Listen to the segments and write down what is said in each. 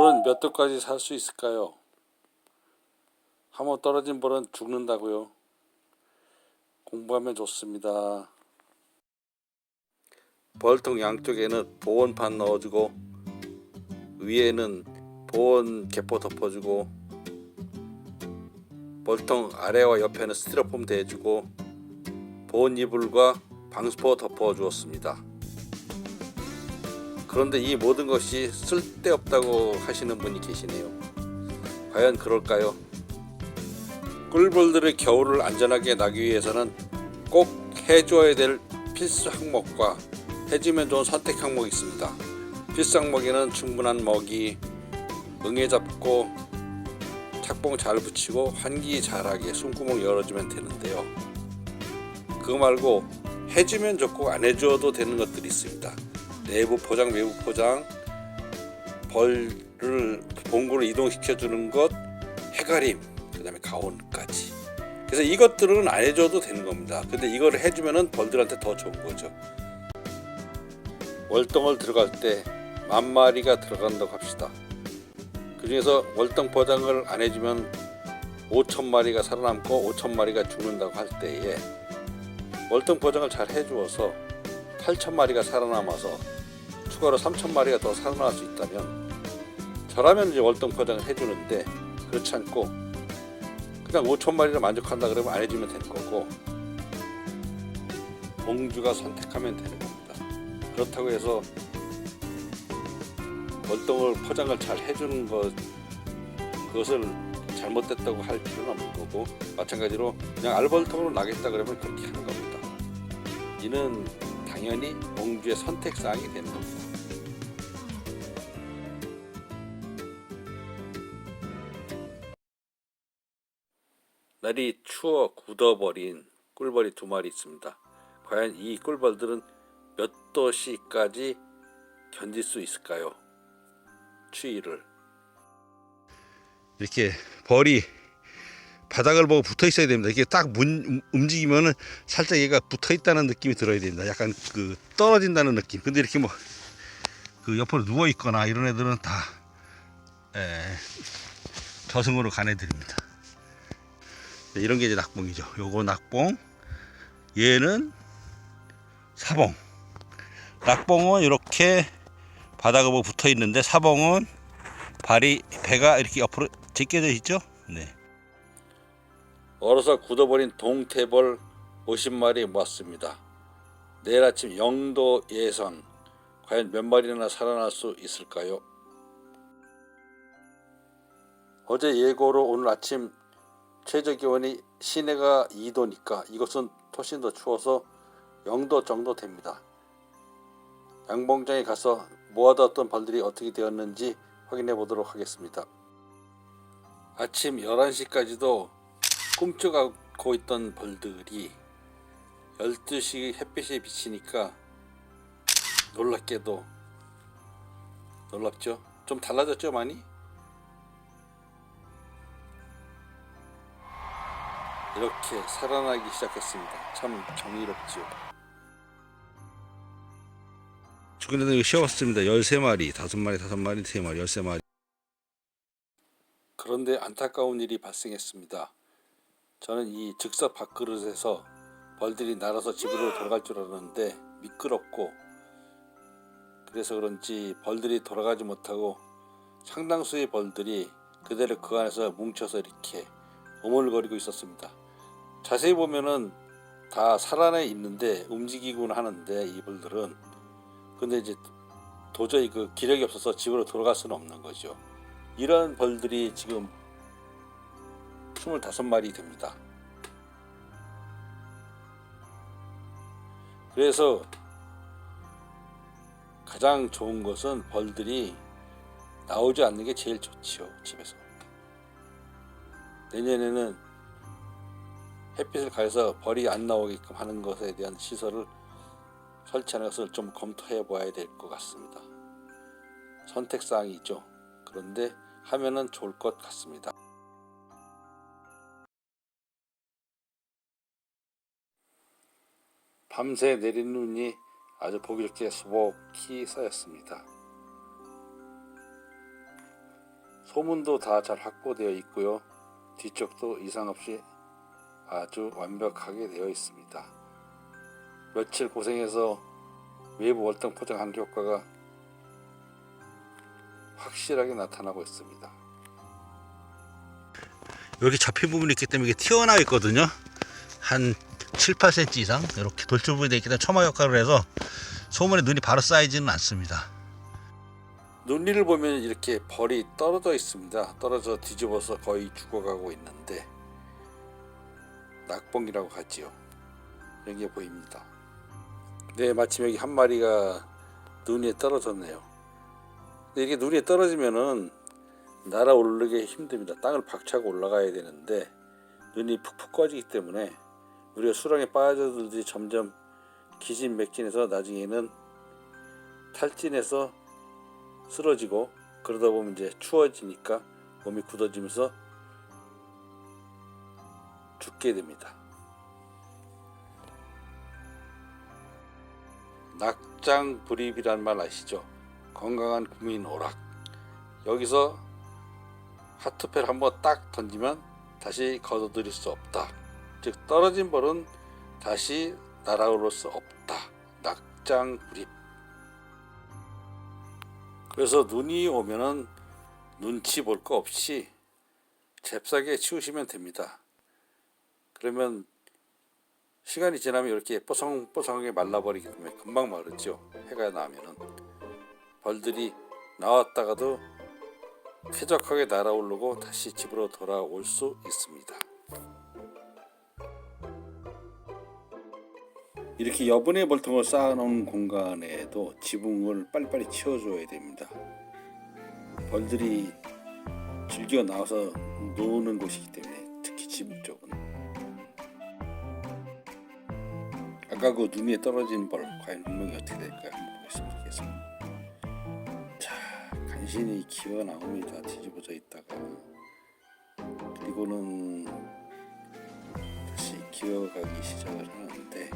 벌은 몇 도까지 살 수 있을까요? 한번 떨어진 벌은 죽는다고요. 공부하면 좋습니다. 벌통 양쪽에는 보온판 넣어주고 위에는 보온 개포 덮어주고 벌통 아래와 옆에는 스티로폼 대주고 보온 이불과 방수포 덮어 주었습니다. 그런데 이 모든 것이 쓸데없다고 하시는 분이 계시네요. 과연 그럴까요? 꿀벌들의 겨울을 안전하게 나기 위해서는 꼭 해줘야 될 필수 항목과 해주면 좋은 선택 항목이 있습니다. 필수 항목에는 충분한 먹이, 응애 잡고 착봉 잘 붙이고 환기 잘하게 숨구멍 열어주면 되는데요. 그거 말고 해주면 좋고 안 해줘도 되는 것들이 있습니다. 내부 포장, 외부 포장, 벌을 봉구를 이동시켜주는 것, 해가림, 그 다음에 가온까지. 그래서 이것들은 안 해줘도 되는 겁니다. 근데 이걸 해주면 벌들한테 더 좋은 거죠. 월동을 들어갈 때 10,000마리가 들어간다고 합시다. 그 중에서 월동 포장을 안 해주면 5,000마리가 살아남고 5,000마리가 죽는다고 할 때에 월동 포장을 잘 해주어서 8,000마리가 살아남아서 추가로 3,000마리가 더 살아날 수 있다면 저라면 이제 월동 포장을 해주는데, 그렇지 않고 그냥 5,000마리를 만족한다 그러면 안 해주면 되는 거고 공주가 선택하면 되는 겁니다. 그렇다고 해서 월동을 포장을 잘 해주는 그것을 잘못됐다고 할 필요는 없는 거고, 마찬가지로 그냥 알벌통으로 나겠다 그러면 그렇게 하는 겁니다. 이는 당연히 공주의 선택사항이 되는 겁니다. 날이 추워 굳어버린 꿀벌이 2마리 있습니다. 과연 이 꿀벌들은 몇 도씨까지 견딜 수 있을까요? 추위를. 이렇게 벌이 바닥을 보고 붙어 있어야 됩니다. 이게 딱 움직이면은 살짝 얘가 붙어 있다는 느낌이 들어야 됩니다. 약간 그 떨어진다는 느낌. 근데 이렇게 뭐 그 옆으로 누워 있거나 이런 애들은 다 저승으로 간 애들입니다. 이런 게 이제 낙봉이죠. 요거 낙봉, 얘는 사봉. 낙봉은 이렇게 바닥을 보고 붙어 있는데, 사봉은 배가 이렇게 옆으로 제껴져 있죠. 네. 얼어서 굳어버린 동태벌 50마리 모았습니다. 내일 아침 0도 예상. 과연 몇 마리나 살아날 수 있을까요? 어제 예고로 오늘 아침 최저 기온이 시내가 2도니까 이것은 훨씬 더 추워서 0도 정도 됩니다. 양봉장에 가서 모아뒀던 벌들이 어떻게 되었는지 확인해 보도록 하겠습니다. 아침 11시까지도 꿈쩍하고 있던 벌들이 12시 햇빛에 비치니까 놀랍게도 놀랍죠? 좀 달라졌죠, 많이? 이렇게 살아나기 시작했습니다. 참 정의롭죠. 최근에도 이거 씌웠습니다. 13마리, 5마리, 5마리, 3마리, 13마리. 그런데 안타까운 일이 발생했습니다. 저는 이 즉석 밥그릇에서 벌들이 날아서 집으로 돌아갈 줄 알았는데 미끄럽고, 그래서 그런지 벌들이 돌아가지 못하고 상당수의 벌들이 그대로 그 안에서 뭉쳐서 이렇게 오물거리고 있었습니다. 자세히 보면은 다 살아내 있는데 움직이곤 하는데 이 벌들은, 근데 이제 도저히 그 기력이 없어서 집으로 돌아갈 수는 없는 거죠. 이런 벌들이 지금 25마리 됩니다. 그래서 가장 좋은 것은 벌들이 나오지 않는 게 제일 좋지요. 집에서 내년에는 햇빛을 가해서 벌이 안 나오게끔 하는 것에 대한 시설을 설치하는 것을 좀 검토해 봐야 될 것 같습니다. 선택사항이죠. 그런데 하면은 좋을 것 같습니다. 밤새 내린 눈이 아주 보기 좋게 수북히 쌓였습니다. 소문도 다 잘 확보되어 있고요. 뒤쪽도 이상 없이 아주 완벽하게 되어 있습니다. 며칠 고생해서 외부 월등 포장한 효과가 확실하게 나타나고 있습니다. 여기 잡힌 부분이 있기 때문에 이게 튀어나와 있거든요. 한 7, 8cm 이상 이렇게 돌출 부분이 있기 때문에 처마 역할을 해서 소문에 눈이 바로 쌓이지는 않습니다. 눈 위를 보면 이렇게 벌이 떨어져 있습니다. 떨어져 뒤집어서 거의 죽어가고 있는데 낙봉이라고 하지요. 이런 게 보입니다. 네, 마침 여기 한 마리가 눈 위에 떨어졌네요. 근데 이게 눈 위에 떨어지면은 날아오르기 힘듭니다. 땅을 박차고 올라가야 되는데 눈이 푹푹 꺼지기 때문에 우리가 수렁에 빠져들듯이 점점 기진맥진해서 나중에는 탈진해서 쓰러지고, 그러다 보면 이제 추워지니까 몸이 굳어지면서 죽게 됩니다. 낙장불입이란 말 아시죠? 건강한 국민 오락. 여기서 하트펠 한번 딱 던지면 다시 걷어들일 수 없다. 즉 떨어진 벌은 다시 날아오를 수 없다. 낙장불입. 그래서 눈이 오면은 눈치 볼 거 없이 잽싸게 치우시면 됩니다. 그러면 시간이 지나면 이렇게 뽀송뽀송하게 말라버리기 때문에 금방 마르죠. 해가 나면은 벌들이 나왔다가도 쾌적하게 날아오르고 다시 집으로 돌아올 수 있습니다. 이렇게 여분의 벌통을 쌓아놓은 공간에도 지붕을 빨리빨리 치워줘야 됩니다. 벌들이 즐겨 나와서 노는 곳이기 때문에, 특히 지붕 쪽은. 아까 그 눈 위에 떨어진 벌 과연 운명이 어떻게 될까요? 한번 보겠습니다. 자, 간신히 기어 나옵니다. 뒤집어져 있다가. 그리고는 다시 기어가기 시작을 하는데,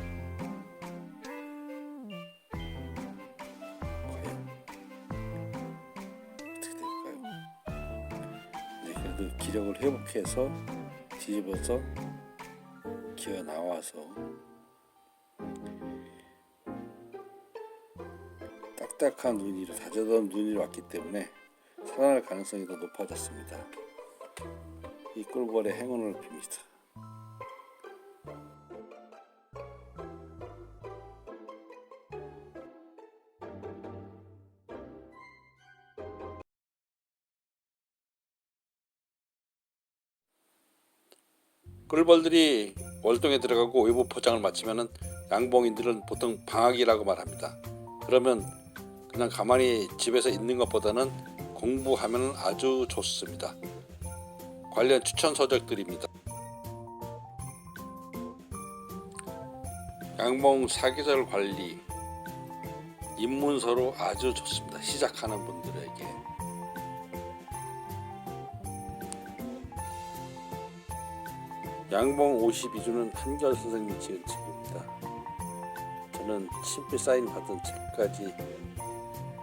과연 어떻게 될까요? 네, 그래도 기력을 회복해서 뒤집어서 기어 나와서 딱딱한 눈 위로, 다져던 눈 위로 왔기 때문에 살아날 가능성이 더 높아졌습니다. 이 꿀벌의 행운을 빕니다. 꿀벌들이 월동에 들어가고 외부 포장을 마치면은 양봉인들은 보통 방학이라고 말합니다. 그러면 그냥 가만히 집에서 있는 것보다는 공부하면 아주 좋습니다. 관련 추천 서적들입니다. 양봉 사계절 관리 입문서로 아주 좋습니다. 시작하는 분들에게. 양봉 52주는 한결 선생님이 지은 책입니다. 저는 친필 사인 받은 책까지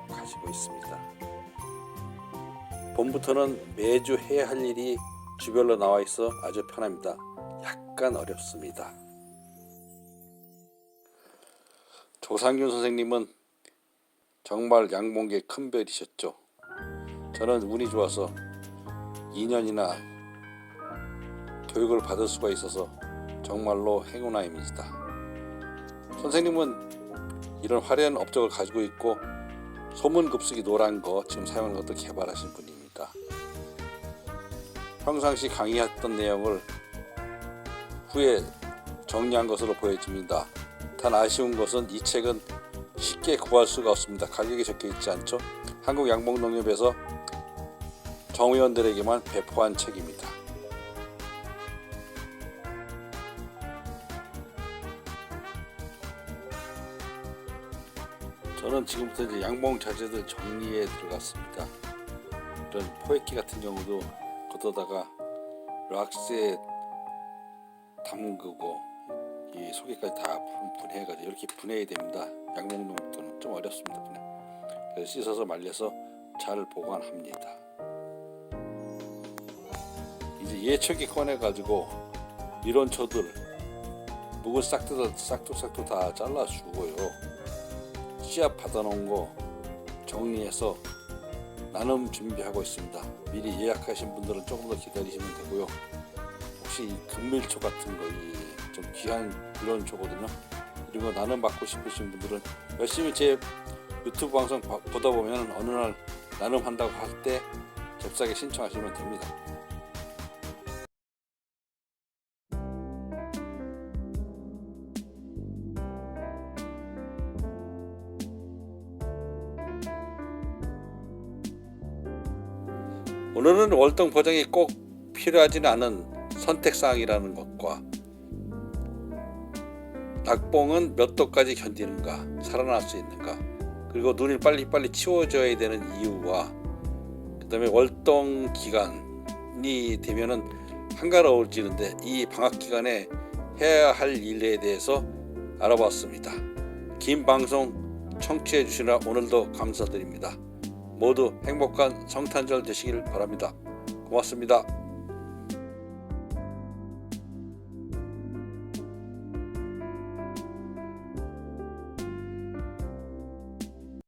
가지고 있습니다. 봄부터는 매주 해야 할 일이 주별로 나와 있어 아주 편합니다. 약간 어렵습니다. 조상균 선생님은 정말 양봉계의 큰 별이셨죠. 저는 운이 좋아서 2년이나 교육을 받을 수가 있어서 정말로 행운아입니다. 선생님은 이런 화려한 업적을 가지고 있고 소문급수기 노란 거 지금 사용하는 것도 개발하신 분입니다. 평상시 강의했던 내용을 후에 정리한 것으로 보여집니다. 단 아쉬운 것은 이 책은 쉽게 구할 수가 없습니다. 가격이 적혀 있지 않죠. 한국양봉농협에서 정회원들에게만 배포한 책입니다. 저는 지금부터 이제 양봉 자재들 정리에 들어갔습니다. 이런 포획기 같은 경우도 걷어다가 락스에 담그고 이 속에까지 다 분해해가지고 이렇게 분해해야 됩니다. 양봉농협도는 좀 어렵습니다. 분해. 그래서 씻어서 말려서 잘 보관합니다. 이제 예초기 꺼내가지고 이론초들 묵은 싹둑 다 잘라주고요. 씨앗 받아놓은 거 정리해서 나눔 준비하고 있습니다. 미리 예약하신 분들은 조금 더 기다리시면 되고요. 혹시 이 금밀초 같은 거 좀 귀한 이론초거든요. 이런 거 나눔 받고 싶으신 분들은 열심히 제 유튜브 방송 보다 보면 어느 날 나눔한다고 할 때 잽싸게 신청하시면 됩니다. 오늘은 월동 보정이 꼭 필요하지는 않은 선택사항이라는 것과 낙봉은 몇 도까지 견디는가, 살아날 수 있는가, 그리고 눈이 빨리빨리 치워져야 되는 이유와 그 다음에 월동 기간이 되면은 한가로워지는데 이 방학 기간에 해야 할 일에 대해서 알아봤습니다. 긴 방송 청취해 주시라 오늘도 감사드립니다. 모두 행복한 성탄절 되시길 바랍니다. 고맙습니다.